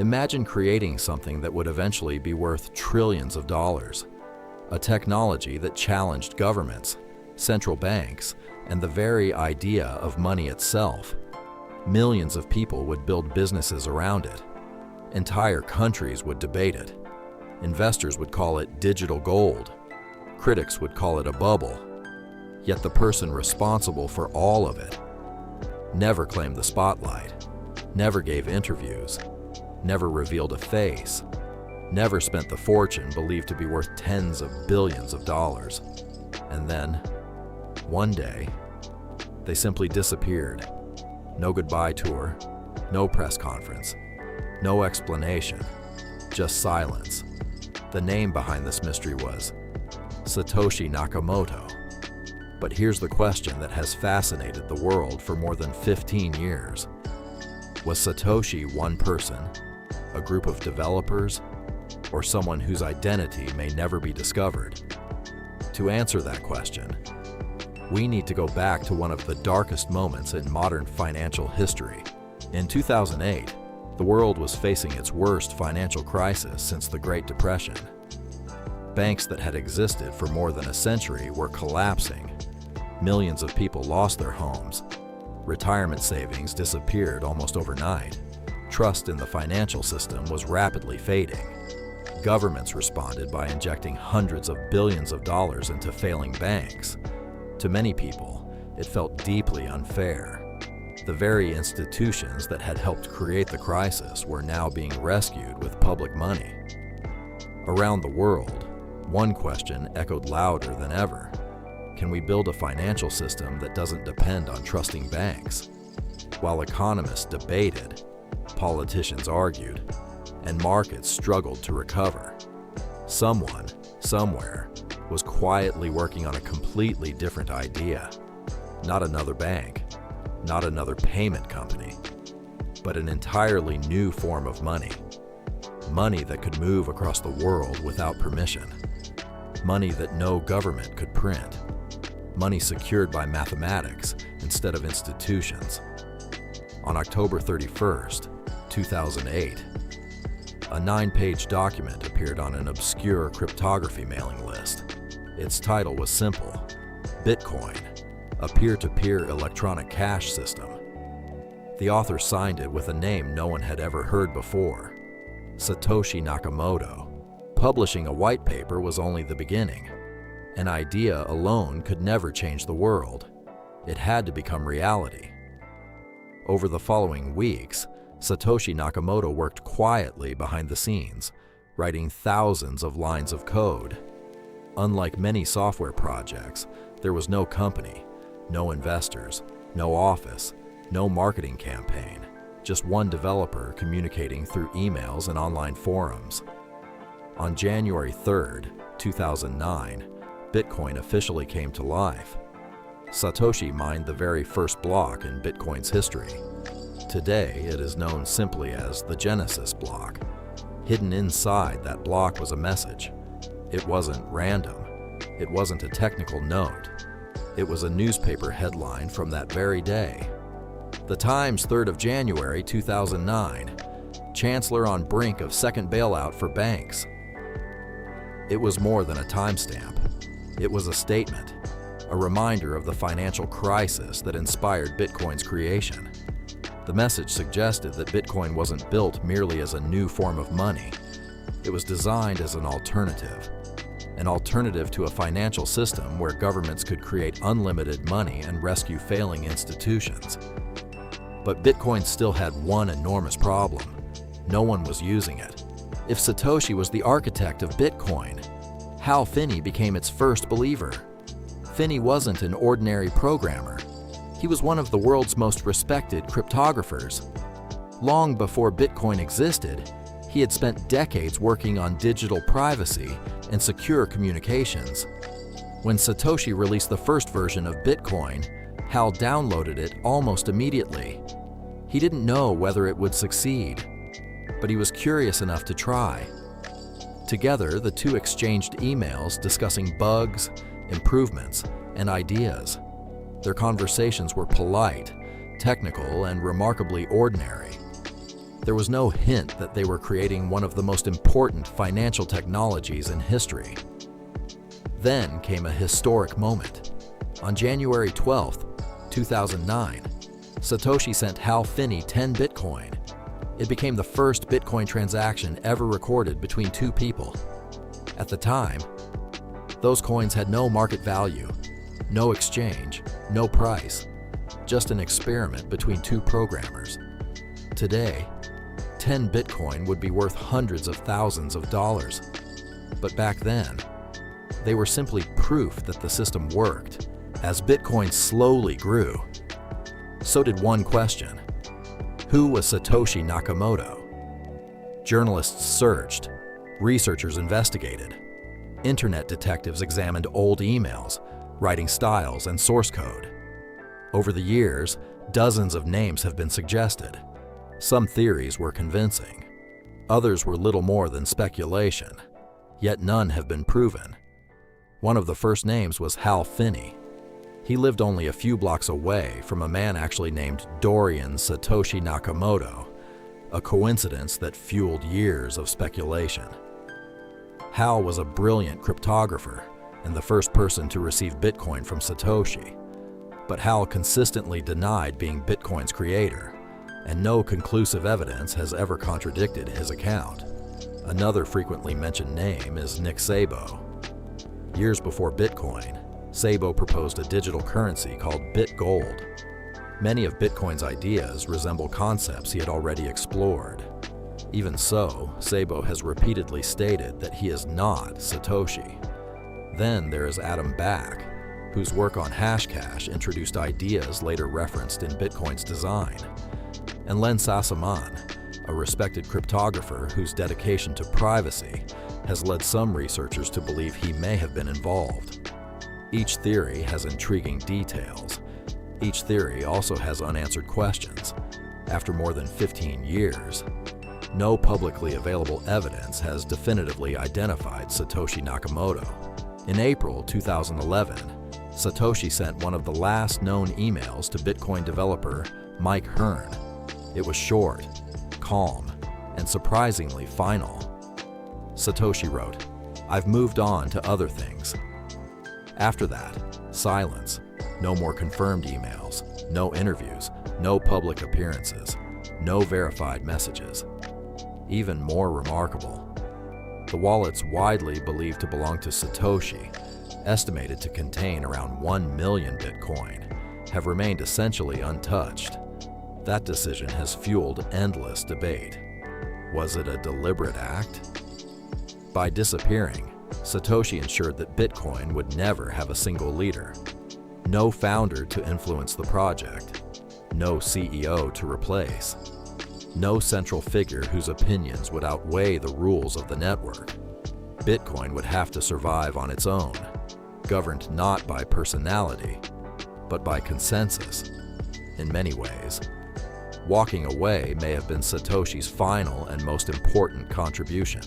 Imagine creating something that would eventually be worth trillions of dollars. A technology that challenged governments, central banks, and the very idea of money itself. Millions of people would build businesses around it. Entire countries would debate it. Investors would call it digital gold. Critics would call it a bubble. Yet the person responsible for all of it never claimed the spotlight, never gave interviews, never revealed a face, never spent the fortune believed to be worth tens of billions of dollars. And then, one day, they simply disappeared. No goodbye tour, no press conference, no explanation, just silence. The name behind this mystery was Satoshi Nakamoto. But here's the question that has fascinated the world for more than 15 years. Was Satoshi one person, a group of developers, or someone whose identity may never be discovered? To answer that question, we need to go back to one of the darkest moments in modern financial history. In 2008, the world was facing its worst financial crisis since the Great Depression. Banks that had existed for more than a century were collapsing. Millions of people lost their homes. Retirement savings disappeared almost overnight. Trust in the financial system was rapidly fading. Governments responded by injecting hundreds of billions of dollars into failing banks. To many people, it felt deeply unfair. The very institutions that had helped create the crisis were now being rescued with public money. Around the world, one question echoed louder than ever. Can we build a financial system that doesn't depend on trusting banks? While economists debated, politicians argued, and markets struggled to recover, someone, somewhere, was quietly working on a completely different idea. Not another bank, not another payment company, but an entirely new form of money. Money that could move across the world without permission. Money that no government could print. Money secured by mathematics instead of institutions. On October 31st, 2008, a 9-page document appeared on an obscure cryptography mailing list. Its title was simple: Bitcoin, a peer-to-peer electronic cash system. The author signed it with a name no one had ever heard before: Satoshi Nakamoto. Publishing a white paper was only the beginning. An idea alone could never change the world. It had to become reality. Over the following weeks, Satoshi Nakamoto worked quietly behind the scenes, writing thousands of lines of code. Unlike many software projects, there was no company, no investors, no office, no marketing campaign, just one developer communicating through emails and online forums. On January 3rd, 2009, Bitcoin officially came to life. Satoshi mined the very first block in Bitcoin's history. Today, it is known simply as the Genesis block. Hidden inside that block was a message. It wasn't random. It wasn't a technical note. It was a newspaper headline from that very day. The Times, 3rd of January 2009. Chancellor on brink of second bailout for banks. It was more than a timestamp. It was a statement, a reminder of the financial crisis that inspired Bitcoin's creation. The message suggested that Bitcoin wasn't built merely as a new form of money. It was designed as an alternative to a financial system where governments could create unlimited money and rescue failing institutions. But Bitcoin still had one enormous problem. No one was using it. If Satoshi was the architect of Bitcoin, Hal Finney became its first believer. Finney wasn't an ordinary programmer. He was one of the world's most respected cryptographers. Long before Bitcoin existed, he had spent decades working on digital privacy and secure communications. When Satoshi released the first version of Bitcoin, Hal downloaded it almost immediately. He didn't know whether it would succeed, but he was curious enough to try. Together, the two exchanged emails discussing bugs, improvements, and ideas. Their conversations were polite, technical, and remarkably ordinary. There was no hint that they were creating one of the most important financial technologies in history. Then came a historic moment. On January 12, 2009, Satoshi sent Hal Finney 10 Bitcoin. It became the first Bitcoin transaction ever recorded between two people. At the time, those coins had no market value, no exchange, no price, just an experiment between two programmers. Today, 10 Bitcoin would be worth hundreds of thousands of dollars. But back then, they were simply proof that the system worked. As Bitcoin slowly grew, so did one question: who was Satoshi Nakamoto? Journalists searched, researchers investigated, internet detectives examined old emails, writing styles, and source code. Over the years, dozens of names have been suggested. Some theories were convincing. Others were little more than speculation, yet none have been proven. One of the first names was Hal Finney. He lived only a few blocks away from a man actually named Dorian Satoshi Nakamoto, a coincidence that fueled years of speculation. Hal was a brilliant cryptographer and the first person to receive Bitcoin from Satoshi. But Hal consistently denied being Bitcoin's creator, and no conclusive evidence has ever contradicted his account. Another frequently mentioned name is Szabo. Years before Bitcoin, Szabo proposed a digital currency called BitGold. Many of Bitcoin's ideas resemble concepts he had already explored. Even so, Szabo has repeatedly stated that he is not Satoshi. Then there is Adam Back, whose work on Hashcash introduced ideas later referenced in Bitcoin's design. And Len Sassaman, a respected cryptographer whose dedication to privacy has led some researchers to believe he may have been involved. Each theory has intriguing details. Each theory also has unanswered questions. After more than 15 years, no publicly available evidence has definitively identified Satoshi Nakamoto. In April 2011, Satoshi sent one of the last known emails to Bitcoin developer Mike Hearn. It was short, calm, and surprisingly final. Satoshi wrote, "I've moved on to other things." After that, silence. No more confirmed emails, no interviews, no public appearances, no verified messages. Even more remarkable, the wallets widely believed to belong to Satoshi, estimated to contain around 1 million Bitcoin, have remained essentially untouched. That decision has fueled endless debate. Was it a deliberate act? By disappearing, Satoshi ensured that Bitcoin would never have a single leader. No founder to influence the project. No CEO to replace. No central figure whose opinions would outweigh the rules of the network. Bitcoin would have to survive on its own, governed not by personality, but by consensus. In many ways, walking away may have been Satoshi's final and most important contribution.